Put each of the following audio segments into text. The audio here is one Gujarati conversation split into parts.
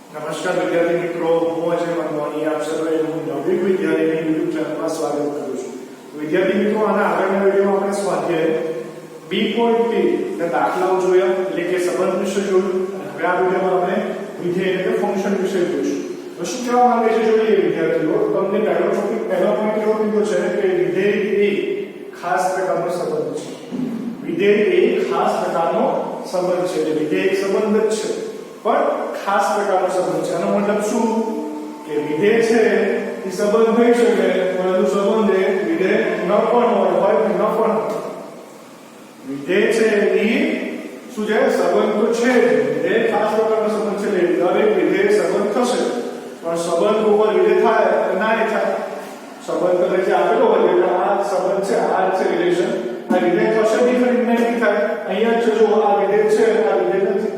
નમસ્કાર વિદ્યાર્થી મિત્રો, હું અજય મંગવાણી આપ સર્વેનું નવયુગ વિદ્યાલયની YouTube ચેનલમાં સ્વાગત કરું છું. વિદ્યાર્થી મિત્રો, આના આગળના વિડિયોમાં આપણે સ્વાધ્યાય B.T ના દાખલાઓ જોયા, એટલે કે સંબંધ વિશે જોયું, અને હવે આ વિડિયોમાં આપણે વિધેય એટલે કે ફંક્શન વિશે જોઈશું. તો શું કહેવા માંગે છે જોઈએ વિદ્યાર્થીઓ. તમને પહેલો ટોપિક પહેલો પોઈન્ટ એવો કીધો છે કે વિધેય એ ખાસ પ્રકારનો સંબંધ છે. વિધેય એ ખાસ પ્રકારનો સંબંધ છે. એટલે વિધેય એક સંબંધ જ છે, પણ ખાસ પ્રકારનો સંબંધ છે. આનો મતલબ શું કે વિધેય છે એ સંબંધ થઈ શકે, પરંતુ સંબંધ એ વિધેય ન પણ હોય ન પણ. વિધેય છે એ શું છે? સંબંધ તો છે જ. વિધેય ખાસ પ્રકારનો સંબંધ છે. દરેક વિધેય સંબંધ થશે, પણ સંબંધ ઉપર વિધેય થાય ના એ થાય. સંબંધ કરે છે આપેલો હોય એટલે આ સંબંધ છે, આ છે રિલેશન. આ વિધેય થશે ડિફરન્ટ નહીં થાય. અહીંયા જો આ વિધેય છે, આ વિધેય નથી.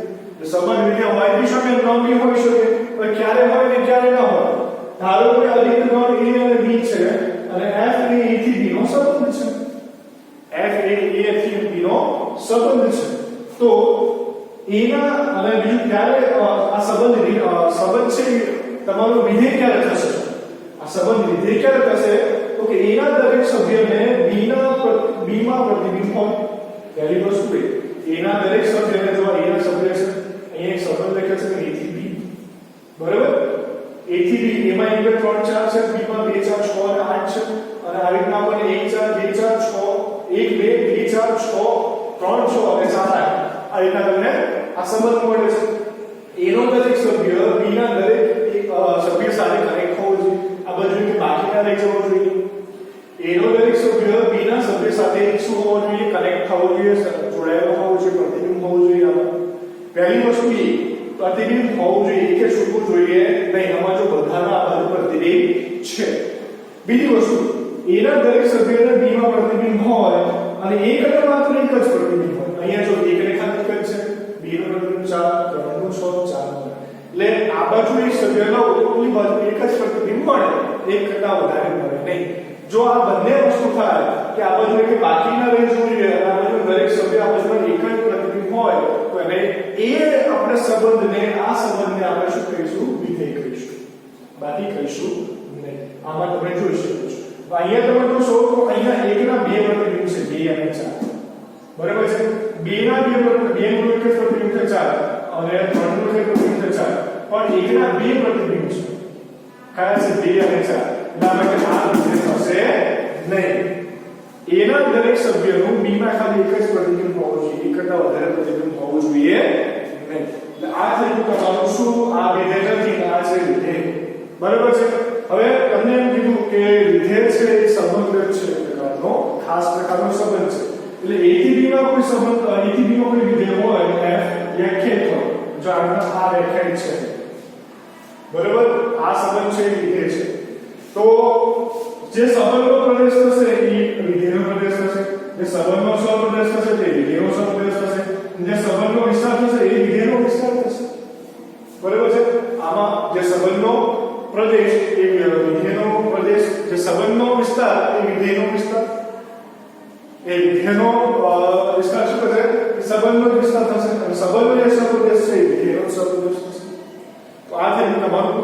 સંબંધ વિધેય હોય બી શકે, ન બી હોઈ શકે, પણ ક્યારે હોય ને ક્યારે ન હોય. ધારો કે અધિક ગણ a અને b છે, અને f એ a થી b નો સંબંધ છે. f એ a થી b નો સંબંધ છે. તો a ના અને બીજું ક્યારે આ સંબંધ છે તમારો વિધેય ક્યારે થશે? આ સંબંધ વિધેય ક્યારે થશે? તો કે a ના દરેક સભ્યને b માં પ્રતિબિંબ હોય. પહેલી વસ્તુ એ a ના દરેક સભ્યને જો a ના સભ્ય છે, અહીંયા એક સંબંધ લખે છે કે a થી b, બરાબર? a થી b, એમાં 1 2 3 4 છે, b માં 2 4 6 અને 8 છે, અને આ રીતના આપણને 1 4 2 4 6 1 2 2 4 6 3 6 અને 7 8 આ રીતના તમને આ સંબંધ મળે છે. a નો દરેક સભ્ય b ના દરેક સભ્ય સાથે કનેક્ટ હોવો જોઈએ. આ બધું કે બાકીના લઈ જવો જોઈએ. a નો દરેક સભ્ય b ના સભ્ય સાથે શું હોવો જોઈએ? કનેક્ટ થવો જોઈએ, જોડાયેલો હોવો જોઈએ, પ્રતિબિંબ હોવું જોઈએ. આમાં પહેલી વસ્તુ એ પ્રતિબિંબ હોવું જોઈએ કે છૂટવું જોઈએ નહીં. આમાં જો બધાના આધાર પ્રતિબિંબ છે. બીજી વસ્તુ, a ના દરેક સભ્યને b માં પ્રતિબિંબ હોય, અને એક અને માત્ર એક જ પ્રતિબિંબ હોય. અહીંયા જો એક રેખા એક જ છે, b નો પ્રતિબિંબ 4, 3 નો 6 4 નો. એટલે આ બાજુ એક સભ્ય લો, ઓલી બાજુ એક જ પ્રતિબિંબ મળે, એક કરતા વધારે મળે નહીં. જો આ બંને વસ્તુ થાય કે આ બાજુ કે બાકીના રહી જોઈએ, અને આ બાજુ દરેક સભ્ય આ બાજુમાં એક જ પ્રતિબિંબ હોય, તો એને એ આપણે સંબંધને આપણે શું કહીશું? વિધેય કહીશું. બાકી કહીશું નહીં. આમાં તમે જોઈ શકો છો. તો અહીંયા તમે જોશો તો અહીંયા એકના બે પ્રતિબિંબ છે, 2 અને 4, બરાબર છે? 2 ના બે પ્રતિબિંબ, 2 નું એક જ પ્રતિબિંબ છે 4, અને 3 નું એક પ્રતિબિંબ છે 4, પણ એકના બે પ્રતિબિંબ છે. કયા છે? 2 અને 4. એટલા માટે આ વિધેય થશે નહીં. a ના દરેક સભ્યનું b માં ખાલી એક જ પ્રતિબિંબ હોવું જોઈએ, એક કરતા વધારે પ્રતિબિંબ હોવું જોઈએ નહીં. એટલે આ થઈ ગયું તમારું શું? આ વિધેય નથી, આ છે વિધેય. બરાબર છે? હવે તમને એમ કીધું કે વિધેય છે એ સંબંધ છે, પ્રકારનો ખાસ પ્રકારનો સંબંધ છે. એટલે a થી b માં કોઈ સંબંધ, a થી b માં કોઈ વિધેય હોય, f વ્યાખ્યાયિત હોય, જો આ વ્યાખ્યાયિત છે, બરાબર? આ સંબંધ છે એ વિધેય છે. તો જે સંબંધનો પ્રદેશ થશે એ વિધેયનો પ્રદેશ થશે, જે સંબંધનો સ્વપ્રદેશ થશે તે વિધેયનો સ્વપ્રદેશ થશે, જે સંબંધનો વિસ્તાર થશે એ વિધેયનો વિસ્તાર થશે. બરાબર છે? આમાં જે સંબંધનો પ્રદેશ એ વિધેયનો પ્રદેશ, જે સંબંધનો વિસ્તાર એ વિધેયનો વિસ્તાર, એ વિધેયનો વિસ્તાર શું થશે? સંબંધનો વિસ્તાર થશે, અને સંબંધનો જે સ્વપ્રદેશ છે એ વિધેયનો સ્વપ્રદેશ થશે. તો આ છે તમારું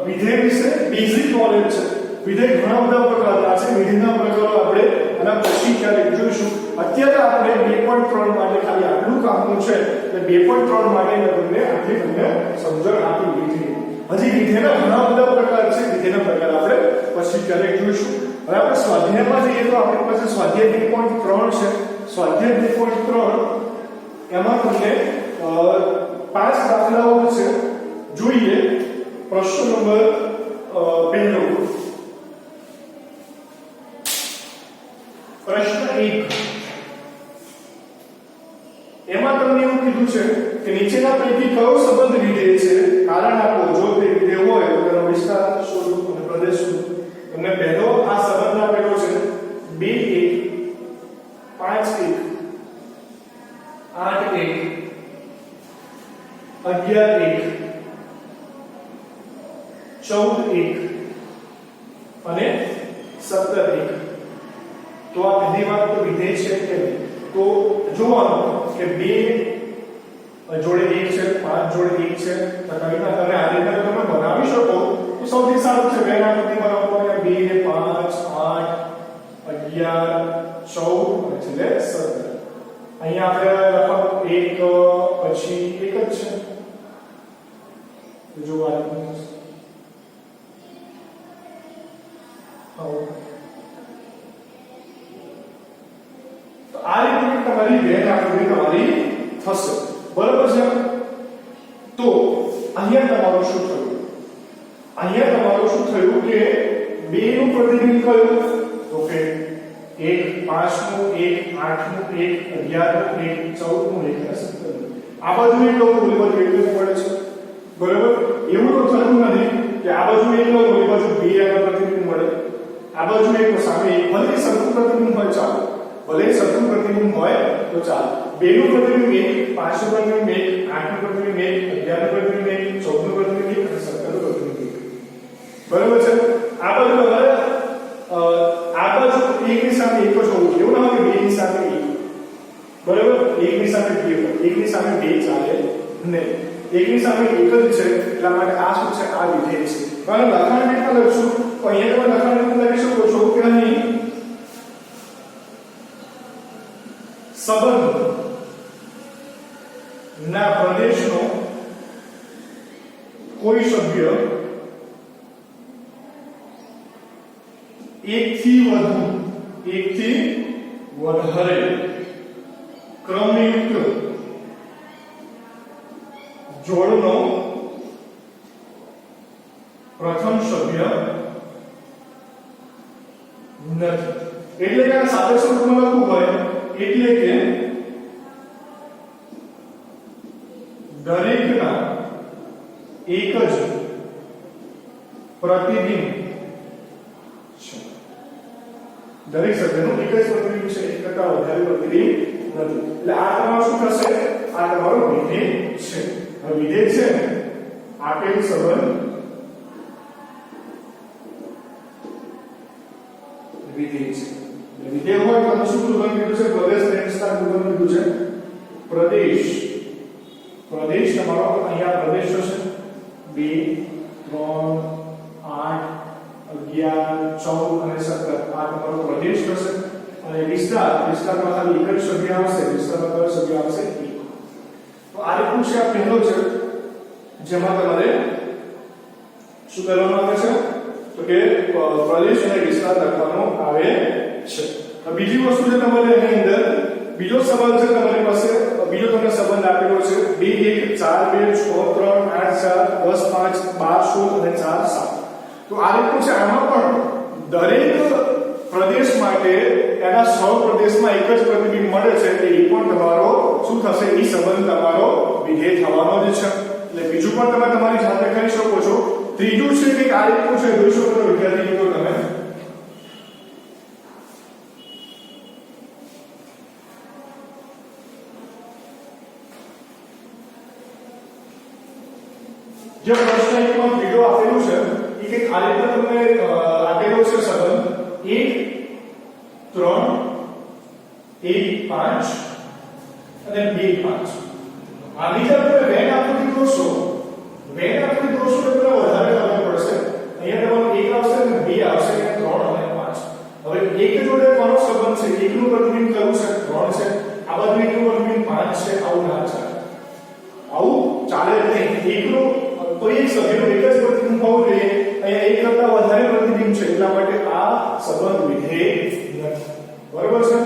વિધેય વિશે બેઝિક નોલેજ છે. વિધેય ઘણા બધા પ્રકારના છે. વિધેયના પ્રકારો આપણે આના પછી ક્યારેક જોઈશું. અત્યારે આપણે 2.3 માટે ખાલી આટલું કામનું છે. એટલે 2.3 માટે તમને આટલી તમને સમજણ આપી દીધી. હજી વિધેયના ઘણા બધા પ્રકાર છે. વિધેયના પ્રકાર આપણે પછી ક્યારેક જોઈશું. હવે આપણે સ્વાધ્યાયમાં જઈએ તો આપણી પાસે સ્વાધ્યાય 2.3 છે. સ્વાધ્યાય 2.3 એમાં તમને 5 દાખલાઓ છે. જોઈએ. પ્રશ્ન નંબર પહેલો. પ્રશ્ન 1. એમાં તમને એવું કીધું છે કે નીચેના પૈકી કયો સંબંધ વિધેય છે? કારણ આપો. જો તે વિધેય હોય તો તેનો વિસ્તાર શોધો અને પ્રદેશ શોધો. તમને પહેલો આ સંબંધ આપેલો છે 2 1 5 1 8 1 11 1 14 1 અને 17 1. તો આ બધી વાત તો વિધેય છે કે નહીં? તો જોવાનું કે 2 જોડે 1 છે, 5 જોડે 1 છે તો તમે આ રીતે તમે બનાવી શકો તો સૌથી સારું છે વેન આકૃતિ બનાવવા માટે 2 ને 5 8 11 14 અને છેલ્લે 17 અહીંયા આપણે લખો 1 પછી 1 જ છે જો આ તો આ રીતે તમારી વેન આકૃતિ તમારી થશે બરાબર છે તો અહીંયા તમારું શું થયું કે 2 નું પ્રતિબિંબ કયું તો કે 1 5 નું 1 8 નું 1 11 નું 1 14 નું 1 અને 17 નું આ બધું એક લોકો બોલી કેટલું પડે છે બરાબર એવું તો થતું નથી કે આ બાજુ એક લોકો એ બાજુ 2 આગળ પ્રતિબિંબ મળે આ બાજુ એક સામે એક ભલે સરખું પ્રતિબિંબ હોય ચાલો ભલે સરખું પ્રતિબિંબ હોય તો ચાલો 2 નું પ્રતિબિંબ 1 5 નું પ્રતિબિંબ 1 8 નું પ્રતિબિંબ 1 11 નું પ્રતિબિંબ 1 14 નું પ્રતિબિંબ 1 અને 17 નું પ્રતિબિંબ 1 બરાબર છે આ બાજુ તમારે આ બાજુ 1 ની સામે 1 જ હોવું એવું ના હોય કે 2 ની સામે 1 બરાબર 1 ની સામે 2 હોય 1 ની સામે 2 ચાલે નહીં 1 ની સામે 1 જ છે એટલા માટે આ શું છે આ વિધેય છે કારણ લખાણ કેટલા લખશું તો અહીંયા તમે લખાણ લખી શકો છો કે અહીં સંબંધ ના પ્રદેશનો કોઈ સભ્ય એકથી વધારે ક્રમયુક્ત જોડનો પ્રથમ સભ્ય નથી એટલે કે સાપેક્ષ રૂપમાં લખવું હોય એટલે કે દરેકના એક જ પ્રતિબિંબ છે દરેક સભ્યનું એક જ પ્રતિબિંબ છે એક કરતા વધારે પ્રતિબિંબ નથી એટલે આ તમારું શું થશે આ તમારો વિધેય છે હવે વિધેય છે આપેલ સંબંધ વિધેય છે વિધેય હોય તો શું ઉદાહરણ કીધું છે પ્રદેશ અને વિસ્તાર ઉદાહરણ કીધું છે પ્રદેશ તમારો અહીંયા પ્રદેશ હશે 2 3 8 11 14 અને 17 આ તમારો પ્રદેશ હશે અને વિસ્તારમાં ખાલી એક જ સભ્ય આવશે વિસ્તારમાં કયો સભ્ય આવશે 1 તો આ રીતનું છે આ પહેલો છે જેમાં તમારે શું કરવાનું આવે છે તો કે પ્રદેશ અને વિસ્તાર લખવાનો આવે છે બીજી વસ્તુ છે તમારે એની અંદર બીજો સવાલ છે તમારી પાસે બીજો તમને સંબંધ આપેલો છે 2 1 4 2 6 3 8 4 10 5 12 16 અને 4 7 તો આ રીતનું છે આમાં પણ દરેક પ્રદેશ માટે એના સૌ પ્રદેશમાં એક જ પ્રતિબિંબ મળે છે એટલે એ પણ તમારો શું થશે એ સંબંધ તમારો વિધેય થવાનો જ છે એટલે બીજું પણ તમે તમારી જાતે કરી શકો છો ત્રીજું છે કે આ રીતનું છે જોઈ શકો છો વિદ્યાર્થી મિત્રો તમે જે પ્રશ્ન એકમાં વિડિયો આપેલું છે એ કે આ રીતે તમને આપેલો છે સંબંધ 1 3 1 5 અને 2 5 આની જે તમે વેન આકૃતિ દોરશો એટલે તમને વધારે ખબર પડશે અહીંયા તમારો 1 આવશે અને 2 આવશે અને 3 અને 5 હવે એક જોડે કોનો સંબંધ છે એકનું પ્રતિબિંબ કયું છે 3 છે આ બાજુ એકનું પ્રતિબિંબ 5 છે આવું ના ચાલે આવું ચાલે નહીં એકનું કોઈ એક સભ્યનું એક જ પ્રતિબિંબ હોવું જોઈએ અહીંયા એક કરતા વધારે પ્રતિબિંબ છે એટલા માટે આ સંબંધ વિધેય નથી બરાબર છે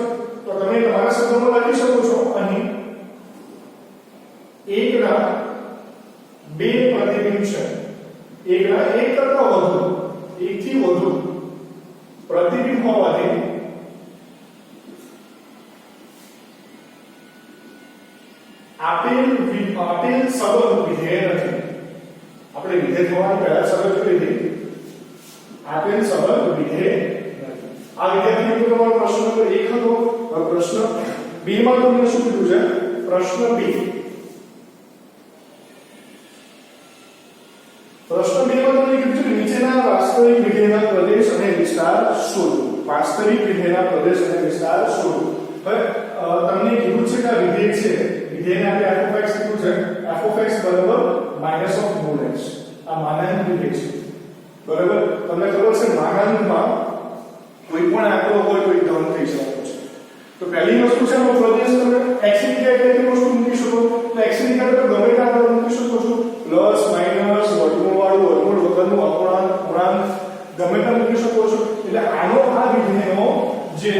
તો તમે તમારા શબ્દોમાં લખી શકો છો અહીં એકના 2 પ્રતિબિંબ છે એકના એક કરતા વધુ એકથી વધુ પ્રતિબિંબ હોવાથી આપેલ સંબંધ વિધેય નથી આપણે વિધેય થવાની પહેલા શરત કરી દીધી આપેલ સંબંધ વિધેય નથી આ વિદ્યાર્થી મિત્રો તમારો પ્રશ્ન નંબર 1 હતો હવે પ્રશ્ન B માં તમને શું કીધું છે પ્રશ્ન B માં તમને કીધું છે નીચેના વાસ્તવિક વિધેયના પ્રદેશ અને વિસ્તાર શોધો વાસ્તવિક વિધેયના પ્રદેશ અને વિસ્તાર શોધો હવે તમને કીધું છે કે આ વિધેય છે વિધેયને આપણે f(x) કીધું છે f(x) f(x) બરાબર માઇનસ ઓફ મોડ x આ માનાંકની છે બરાબર તમને ખબર છે માનાંકમાં કોઈ પણ આંકડો હોય કોઈ ટર્મ થઈ શકે છે તો પહેલી વસ્તુ છે એનો પ્રદેશ તમે x ની જગ્યાએ કેટલી વસ્તુ મૂકી શકો તો x ની જગ્યાએ તમે ગમે તે આંકડો મૂકી શકો છો પ્લસ માઈનસ વર્ગમૂળ વાળું વર્ગમૂળ વગરનું અપૂર્ણાંક પૂર્ણાંક ગમે તે મૂકી શકો છો એટલે આનો આ વિધેયનો જે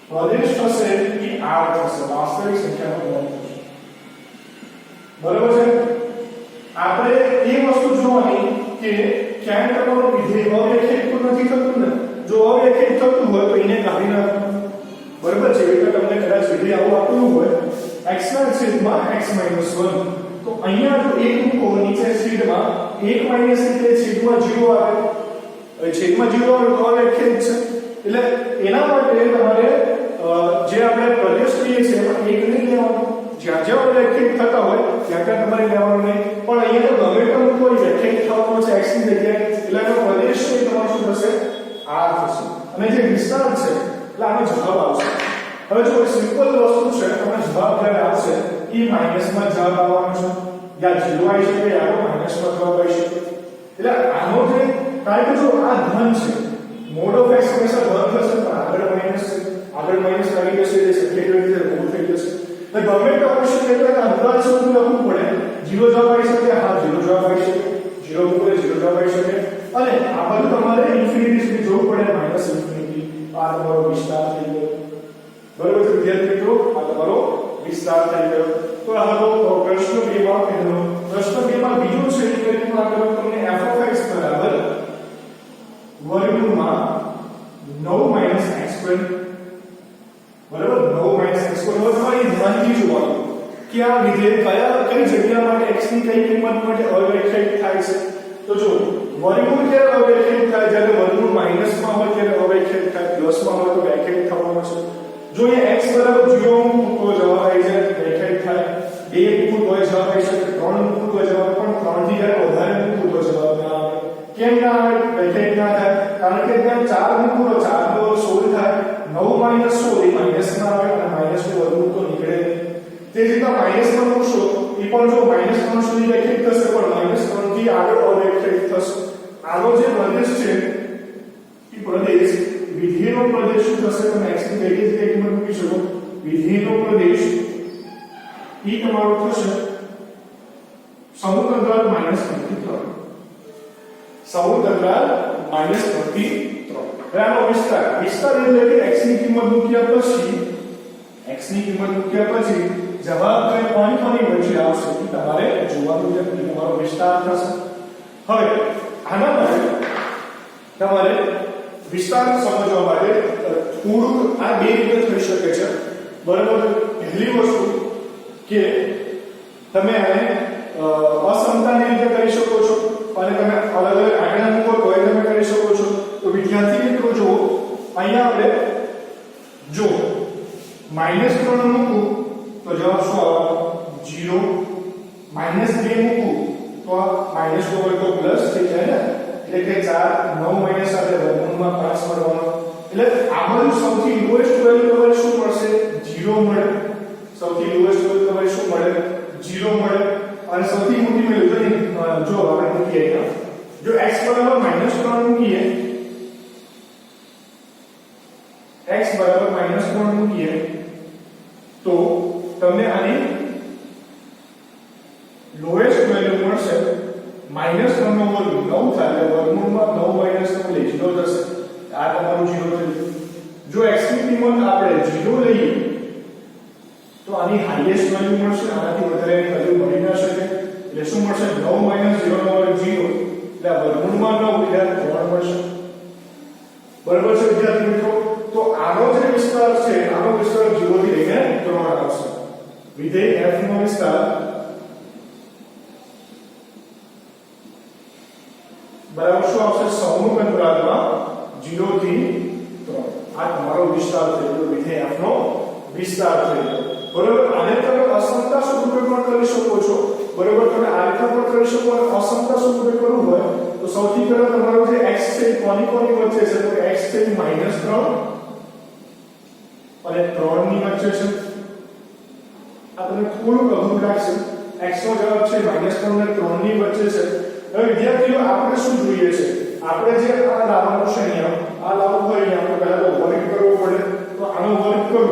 પ્રદેશ થશે એ r થશે વાસ્તવિક સંખ્યાનો ગુણ થશે બરાબર છે આપણે એ વસ્તુ જોવાની કે ક્યાં તમારું વિધેય અવ્યાખ્યાયિત તો નથી થતું ને જો અવ્યાખ્યાયિત થતું હોય તો એને કાઢી નાખો બરાબર છે એટલે તમને કદાચ વિધેય આવું આપેલું હોય x ના છેદમાં x - 1 તો અહીંયા જો 1 મૂકો નીચે છેદમાં 1 માઈનસ એટલે છેદમાં 0 આવે હવે છેદમાં 0 આવે તો અવ્યાખ્યાયિત છે એટલે એના માટે તમારે જે આપણે પ્રદેશ કહીએ છીએ એમાં 1 નહીં લેવાનું જ્યાં જ્યાં અવ્યાખ્યાયિત થતા હોય ત્યાં ત્યાં તમારે લેવાનું નહીં પણ અહીંયા તો ગમે તેમ કોઈ વ્યાખ્યાયિત થવાનો છે x ની જગ્યાએ એટલે એનો પ્રદેશ છે તમારો શું થશે r થશે અને જે વિસ્તાર છે એટલે આનો જવાબ આવશે હવે જો સિમ્પલ વસ્તુ છે તમે જવાબ જ્યારે આવશે એ માઈનસમાં જવાબ આવવાનો છે યા 0 આવી શકે યા માઈનસમાં જવાબ આવી શકે એટલે આનો જે કારણ કે જો આ ધન છે મોડ ઓફ x હંમેશા ધન થશે પણ આગળ માઈનસ છે આગળ માઈનસ આવી જશે એટલે સંખ્યા કેવી રીતે ઋણ થઈ જશે એટલે ગમે તે ઓપ્શન એટલે અંદાજ સુધી લખવું પડે 0 જવાબ આવી શકે હા 0 જવાબ આવી શકે 0 મૂકે 0 જવાબ આવી શકે અને આ બધું તમારે ઇન્ફિનિટી સુધી જવું પડે માઈનસ ઇન્ફિનિટી આ તમારો વિસ્તાર થઈ ગયો બરાબર છે વિદ્યાર્થી મિત્રો આ તમારો વિસ્તાર થઈ ગયો તો આ હતો પ્રશ્ન 2 માં પહેલો પ્રશ્ન 2 માં બીજો છે એ કરીને આગળ તમને f(x) બરાબર વર્ગમૂળમાં 9 - x² બરાબર 9 - x² હવે તમારે ધ્યાનથી જોવાનું કે આ વિધેય કઈ જગ્યા માટે x ની કઈ કિંમત માટે અવ્યાખ્યાયિત થાય છે તો જો વર્ગમૂળ ક્યારે અવ્યાખ્યાયિત થાય જ્યારે વર્ગમૂળ માઈનસમાં હોય ત્યારે અવ્યાખ્યાયિત થાય પ્લસમાં હોય તો વ્યાખ્યાયિત થવાનો છે જો એ x બરાબર 0 મૂકો તો જવાબ આવી જાય વ્યાખ્યાયિત થાય 2 મૂકો તો જવાબ આવી શકે 3 મૂકો તો જવાબ પણ 3 થી જ્યારે વધારે મૂકો તો જવાબ ના આવે કેમ ના આવે વ્યાખ્યાયિત ના થાય કારણ કે ત્યાં 4 મૂકો તો 4 તો 16 થાય 9 - 16 એ માઈનસ માં આવે અને માઈનસ નું વર્ગમૂળ તો નીકળે તે જ રીતે માઈનસ માં મૂકશો એ પણ જો -3 સુધી વ્યાખ્યાયિત થશે પણ -3 થી આગળ અવ્યાખ્યાયિત થશે આનો જે પ્રદેશ છે એ પ્રદેશ વિધેયનો પ્રદેશ શું થશે તમે x ની કઈ જગ્યાએ કિંમત મૂકી શકો વિધેયનો પ્રદેશ એ તમારો થશે સમૂહ અંતરાલ -1 થી 3 સમૂહ અંતરાલ -1 થી 3 હવે આનો વિસ્તાર એટલે કે x ની કિંમત મૂક્યા પછી જવાબ કઈ કોની વચ્ચે આવશે એ તમારે જોવાનું છે કે તમારો વિસ્તાર થશે હવે આના માટે તમારે વિસ્તાર સમજવા માટે થોડું આ બે રીતે થઈ શકે છે બરાબર પહેલી વસ્તુ કે તમે આને અસમતાની રીતે કરી શકો છો અને તમે અલગ અલગ આંકડા મૂકો તો તમે કરી શકો છો તો વિદ્યાર્થી મિત્રો જો અહીંયા આપણે જો -3 મૂકું તો જવાબ શું આવવાનો 0 -2 મૂકું તો માઈનસ નો હોય તો પ્લસ થઈ જાય ને એટલે કે 4 9 - સાથે વર્ગમૂળમાં 5 મળવાનો એટલે આ બધું સૌથી લોએસ્ટ વેલ્યુ તમારે શું મળશે 0 મળે સૌથી લોએસ્ટ વેલ્યુ તમારે શું મળે 0 મળે અને સૌથી મોટી વેલ્યુ જો આપણે મૂકીએ જો x બરાબર -3 મૂકીએ x બરાબર -3 મૂકીએ તો તમને આની લોએસ્ટ વેલ્યુ મળશે -3 નો વર્ગ 9 થાય વર્ગમૂળમાં 9 - 9 એટલે 0 થશે આ તમારું 0 થયું જો x ની કિંમત આપણે 0 લઈએ તો આની હાઈએસ્ટ વેલ્યુ મળશે આનાથી વધારેની વેલ્યુ મળી ન શકે એટલે શું મળશે 9 - 0 નો વર્ગ 0 એટલે વર્ગમૂળમાં 9 એટલે 3 મળશે બરાબર છે વિદ્યાર્થી મિત્રો તો આનો જે વિસ્તાર છે આનો વિસ્તાર 0 થી લઈને 3 આવશે વિધેય f નો વિસ્તાર બરાબર શું આવશે સમૂહ અંતરાલમાં 0 થી 3 આ તમારો વિસ્તાર થઈ ગયો વિધેય f નો વિસ્તાર થઈ ગયો બરાબર આને તમે અસમતા સ્વરૂપમાં કરી શકો છો બરાબર તમે આ રીતે પણ કરી શકો અને અસમતા સ્વરૂપે કરવું હોય તો સૌથી પહેલા તમારો જે x છે કોની વચ્ચે છે તો x છે -3 અને 3 ની વચ્ચે છે આ તમે તમને થોડું અઘરું લાગશે. x નો જવાબ છે -3 ને 3 ની વચ્ચે છે. હવે વિદ્યાર્થીઓ આપણે શું જોઈએ છે? આપણે જે આ લાવવાનું છે અહીંયા, આ લાવવું હોય અહીંયા આપણે પહેલા તો વર્ગ કરવો પડે. તો આનો વર્ગ કરું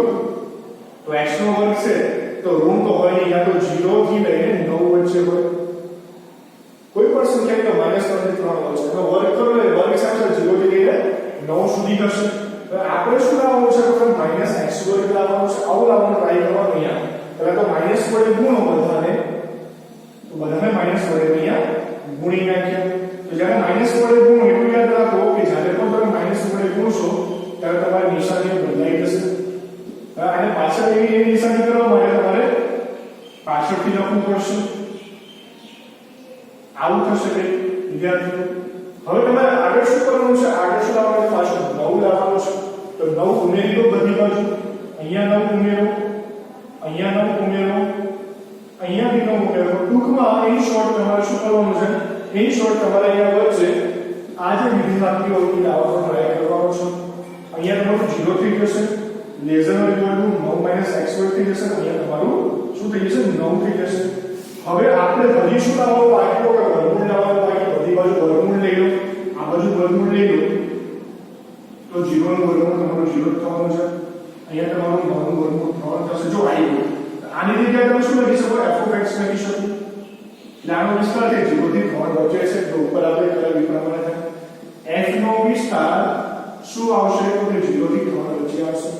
તો x નો વર્ગ છે તો ઋણ તો હોય નહીં, યા તો 0 થી લઈને 9 વચ્ચે હોય. કોઈ પણ સંખ્યા તો -3 થી 3 વચ્ચે તો વર્ગ કરો એટલે વર્ગ સાથે 0 થી લઈને 9 સુધી થશે. હવે આપણે શું લાવવાનું છે? તો -x² લાવવાનું છે. આવું લાવવાનું ટ્રાય કરવાનું અહીંયા. પહેલા તો માઈનસ વડે ગુણો બધાને, તો બધાને માઈનસ વડે અહીંયા ગુણી નાખ્યા. તો જ્યારે માઈનસ વડે ગુણો એટલું યાદ રાખો કે જ્યારે પણ તમે માઈનસ વડે ગુણશો ત્યારે તમારી નિશાની બદલાઈ જશે. અને પાછળ એવી નિશાની કરવા માટે તમારે પાછળથી લખવું પડશે. આવું થશે કે વિદ્યાર્થીઓ. હવે તમારે આગળ શું કરવાનું છે? આગળ શું લાવવાનું છે? પાછળ 9 લાવવાનું છે. તો 9 ઉમેરી દો બધી બાજુ. અહીંયા 9 ઉમેરો, અહીંયા 9 ઉમેરો, અહીંયા બી 9 ઉમેરો. ટૂંકમાં ઇન શોર્ટ તમારે શું કરવાનું છે? ઇન શોર્ટ તમારે અહીંયા વચ્ચે આ જે વિધેય હોય એ લાવવાનો પ્રયાસ કરવાનો છે. અહીંયા તમારું 0 થઈ જશે, laser no equal to 9 x² થઈ જશે. અહીંયા તમારું શું થઈ જશે? 9 થઈ જશે. હવે આપણે હજી શું લાવવાનું બાકી? તો વર્ગમૂળ લાવવાનું બાકી. બધી બાજુ વર્ગમૂળ લઈ લો, આ બાજુ વર્ગમૂળ લઈ લો તો 0 નું વર્ગમૂળ તમારું 0 જ થવાનું છે. અહીંયા તમારું 9 નું વર્ગમૂળ 3 થશે. જો આવી ગયું. આની જગ્યાએ તમે શું લખી શકો? f(x) લખી શકો. આનો વિસ્તાર છે 0 થી 3 વચ્ચે છે. તો ઉપર આપણે કરેલ પ્રમાણે થાય. f નો વિસ્તાર શું આવશે? તો કે 0 થી 3 વચ્ચે આવશે.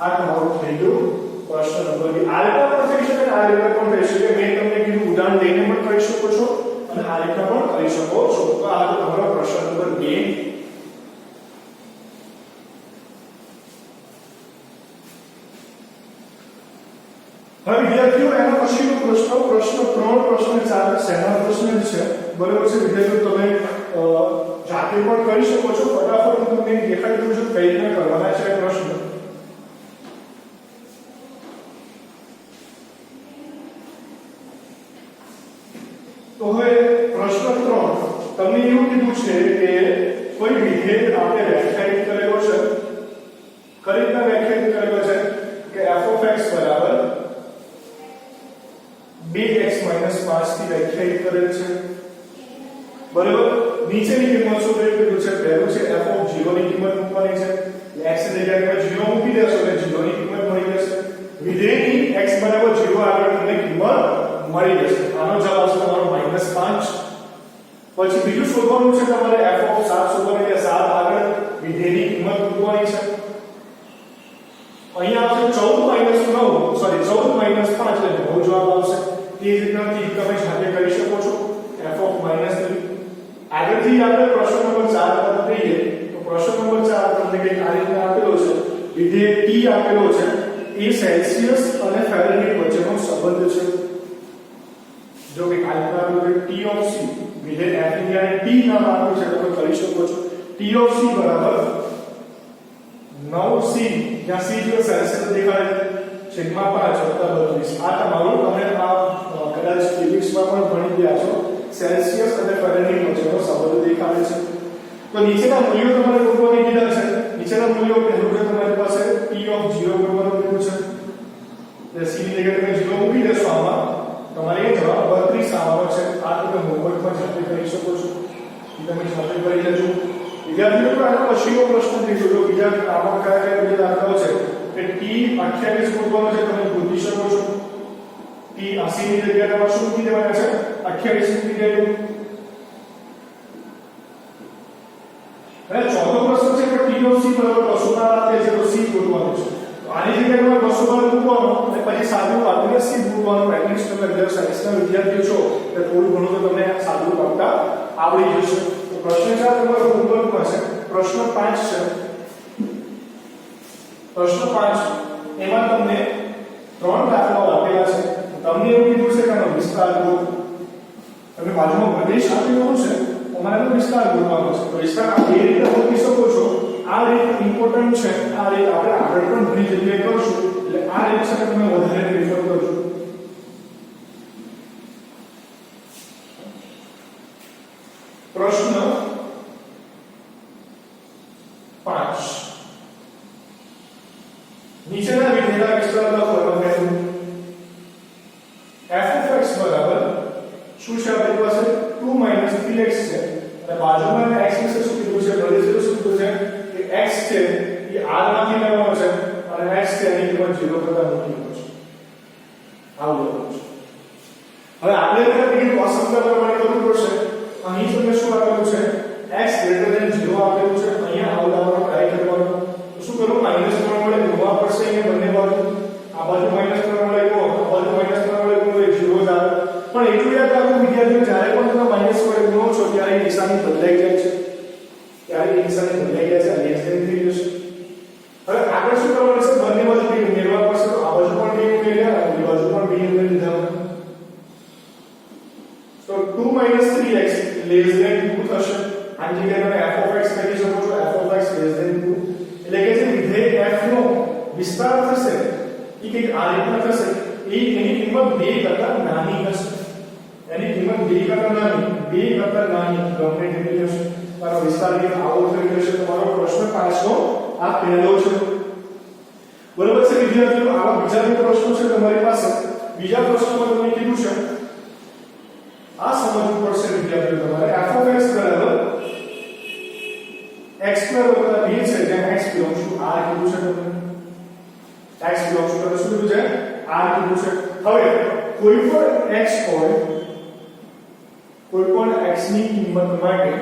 આ તમારું થઈ ગયું પ્રશ્ન નંબર 2. આ રીતે પણ થઈ શકે, આ રીતે પણ થઈ શકે. મેં તમને કીધું ઉદાહરણ લઈને પણ કરી શકો છો અને આ રીતે પણ કરી શકો છો. તો આ તો તમારો પ્રશ્ન નંબર 2. હવે વિદ્યાર્થીઓ એના પછીનો પ્રશ્ન 3, પ્રશ્ન 4 સેના પ્રશ્ન છે. બરાબર છે વિદ્યાર્થીઓ? તમે જાતે પણ કરી શકો છો. ફટાફટ હું તમને દેખાડી દઉં છું કઈ રીતે કરવાના છે પ્રશ્ન. તો હવે પ્રશ્ન 3 તમને એવું કીધું છે કે કોઈ વિધેય આપણે વ્યાખ્યાયિત કરેલો છે. કઈ રીતના વ્યાખ્યાયિત કરેલો છે કે f(x) બરાબર 2x - 5 થી વ્યાખ્યાયિત કરેલ છે. બરાબર? નીચેની કિંમત શોધવા કીધું છે. પહેલું છે f(0) ની કિંમત મૂકવાની છે. x ની જગ્યાએ તમે 0 મૂકી દેશો એટલે 0 ની કિંમત મળી જશે. વિધેયની x બરાબર 0 આગળ તમને કિંમત મળી જશે. આનો જવાબ આવશે તમારો -5. પછી બીજું શોધવાનું છે તમારે f(7) શોધવાની છે. 7 આગળ વિધેયની કિંમત મૂકવાની છે. અહીંયા આવશે 14 - 5 એટલે નવો જવાબ આવશે. તે જ રીતના તમે જાતે કરી શકો છો. f(-3) આગળથી આપણે પ્રશ્ન નંબર 4 પર જઈએ તો પ્રશ્ન નંબર 4 તમને કંઈક આ રીતે આપેલો છે. વિધેય t આપેલો છે. એ સેલ્સિયસ અને ફેરનહીટ વચ્ચેનો સંબંધ છે. જો કે કાલ્પનિક આપેલો છે t(c) વિધેય f ની જગ્યાએ t નામ આપ્યું છે તો તમે કરી શકો છો. t(c) બરાબર 9c, જ્યાં c જો સેલ્સિયસ દેખાય છે /5 + 32. આ તમારું તમે આ કદાચ ફિઝિક્સમાં પણ ભણી ગયા છો. સેલ્સિયસ અને ફેરનહીટ વચ્ચેનો સંબંધ દેખાય છે. તો નીચેના મૂલ્યો તમારે મૂકવાની કીધા છે. નીચેના મૂલ્યો પહેલું છે તમારી પાસે t(0) મૂકવાનું કીધું છે. એટલે c ની જગ્યાએ તમે 0 મૂકી દેશો આમાં તમારે એ જવાબ 32 આવવાનો છે. આ તમે હોમવર્કમાં જાતે કરી શકો છો. તમે જાતે કરી લેજો. વિદ્યાર્થીઓ આનો પછીનો પ્રશ્ન થઈ ગયો. બીજા આમાં કયા બીજા દાખલાઓ છે કે t 28 મૂકવાનો છે. તમે શોધી શકો છો. t 80 ની જગ્યાએ તમારે શું મૂકી દેવાના છે? 28 મૂકી દેજો. અને ચોથો પ્રશ્ન છે કે t(c) બરાબર 212 આપે છે તો c શોધવાનું છે. તો આની જગ્યાએ તમારે 212 મૂકવાનો અને પછી સાદું આપીને c મૂકવાનું. એટલીસ્ટ તમે સાયન્સના વિદ્યાર્થીઓ છો એટલે થોડું ઘણું તો તમને સાદું આપતા આવડી જશે. તો પ્રશ્ન 4 તમારો હોમવર્કમાં છે. પ્રશ્ન 5 છે. પ્રશ્ન 5 એમાં તમને 3 દાખલાઓ આપેલા છે. તમને એવું કીધું છે કે આનો વિસ્તાર ગોતો. તમે બાજુમાં પ્રદેશ આપેલો છે, તમારે વિસ્તાર ગોતવાનો છે. તો વિસ્તાર આ બે રીતે ગોતી શકો છો. આ રીત ઇમ્પોર્ટન્ટ છે. આ રીત આપણે આગળ પણ ઘણી જગ્યાએ કરશું એટલે આ રીત સાથે તમે વધારે પ્રિફર કરજો. પ્રશ્ન 5 નીચેના વિધેયના વિસ્તારના ફોર્મમાં f(x) બરાબર શું છે આપણી પાસે 2 - 3x છે અને બાજુમાં x વિશે શું કીધું છે ભલે શું કીધું છે કે x છે એ r માંથી લેવાનો છે અને x છે એની કિંમત 0 કરતા મોટી હોય છે આવું લખવાનું છે હવે આપણે કીધું અસંખ્ય પ્રમાણે કરવું પડશે અહીં તમને શું આપેલું છે x > 0 આપેલું છે અહીંયા આવું લાવવાનું ટ્રાય કરવાનું તો શું કરું -3 વડે ગુણવા પડશે અહીંયા બંને બાજુ આ બાજુ -3 વડે ગો આ બાજુ -3 વડે ગુણો એ 0 જ આવે પણ એટલું યાદ રાખો વિદ્યાર્થીઓ જ્યારે પણ તમે માઈનસ વડે ગુણો છો ત્યારે નિશાની બદલાઈ જાય છે ત્યારે નિશાની બદલાઈ જાય છે લેસ ધેન થઈ જશે હવે આગળ શું કરવાનું છે બંને બાજુ b ઉમેરવા પડશે તો આ બાજુ પણ b ઉમેર્યા અને આ બાજુ પણ b ઉમેરી દીધા તો 2 - 3x લેસ ધેન 2 થશે આની જગ્યાએ તમે f(x) લખી શકો છો f(x) લેસ ધેન 2 એટલે કે જે વિધેય f નો વિસ્તાર થશે એ કંઈક આ રીતના થશે એની કિંમત 2 કરતા નાની હશે એની કિંમત 2 કરતા નાની ગમે તેટલી હશે તારો વિસ્તાર કે આવો થઈ જશે તમારો પ્રશ્ન 5 નો આ પહેલો છે બરોબર છે વિદ્યાર્થીઓ આવા બીજા બે પ્રશ્નો છે તમારી પાસે બીજા પ્રશ્નમાં તમને કીધું છે આ સમજવું પડશે વિદ્યાર્થીઓ તમારે f(x) બરાબર x² + 2 છે જ્યાં x belongs to r કીધું છે તમને x belongs to શું કીધું છે r કીધું છે હવે કોઈ પણ x હોય કોઈ પણ x ની કિંમત માટે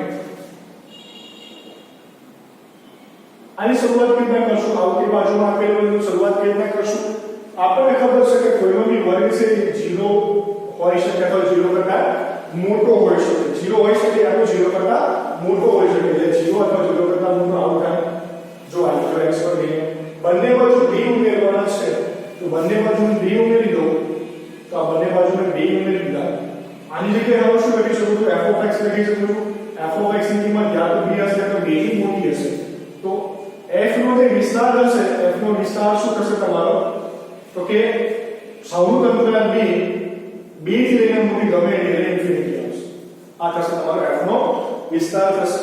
આની શરૂઆત કેવી રીતે કરશું આવતી બાજુમાં આપેલું શરૂઆત કેવી રીતે કરશું આપણને ખબર છે કે કોઈનો બી વર્ગ છે 0 હોઈ શકે અથવા 0 કરતા મોટો હોઈ શકે 0 હોઈ શકે અથવા 0 કરતા મોટો હોઈ શકે એટલે 0 અથવા 0 કરતા મોટો આવું થાય જો આ જો x પર લઈએ બંને બાજુ b ઉમેરવાના છે તો બંને બાજુ b ઉમેરી દો તો આ બંને બાજુને b ઉમેરી દીધા આની જગ્યાએ હવે શું લખી શકું છું f(x) લખી શકું છું f(x) ની કિંમત યા તો b હશે તો b ની મોટી હશે તો f નો જે વિસ્તાર હશે f નો વિસ્તાર શું થશે તમારો તો કે સૌનું તંત્ર b થી લઈને મોટી ગમે એટલે ઇન્ફિનિટી આવશે આ થશે તમારો f નો વિસ્તાર થશે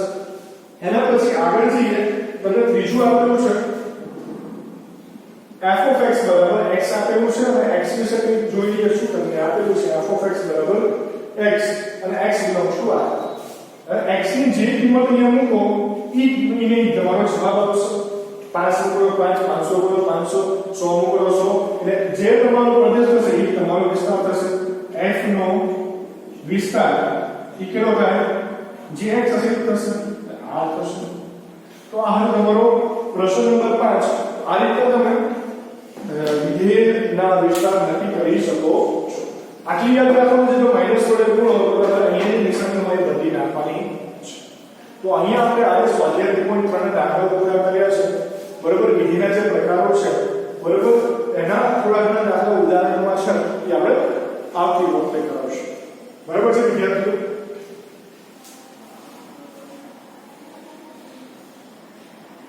એના પછી આગળ જઈએ તમને ત્રીજું આપેલું છે f(x) બરાબર x આપેલું છે અને x વિશે કંઈક જોઈ લઈએ શું તમને આપેલું છે f(x) બરાબર x અને x belongs to r x ની જે કિંમત અહીંયા મૂકો ઈ તમારો જવાબ આવશે 5 મૂકો 5 500 મૂકો 500 100 મૂકો 100 એટલે જે તમારો પ્રદેશ થશે એ તમારો વિસ્તાર થશે f નો વિસ્તાર ઈ કેટલો થાય જે x હશે થશે r થશે તો આ હતો તમારો પ્રશ્ન નંબર 5 આ રીતે તમે વિધેયના વિસ્તાર નક્કી કરી શકો છો આટલી યાદ રાખવાનું છે જો માઈનસ વડે ગુણો તો તમારે અહીંયાની નિશાની તમારે બદલી નાખવાની છે તો અહીંયા આપણે આજે સ્વાધ્યાય 2.3 દાખલા પૂરા કર્યા છે બરોબર વિધિના જે પ્રકારો છે બરોબર એના થોડા ઘણા દાખલા ઉદાહરણમાં છે એ આપણે આવતી વખતે કરાવશું બરોબર છે વિદ્યાર્થીઓ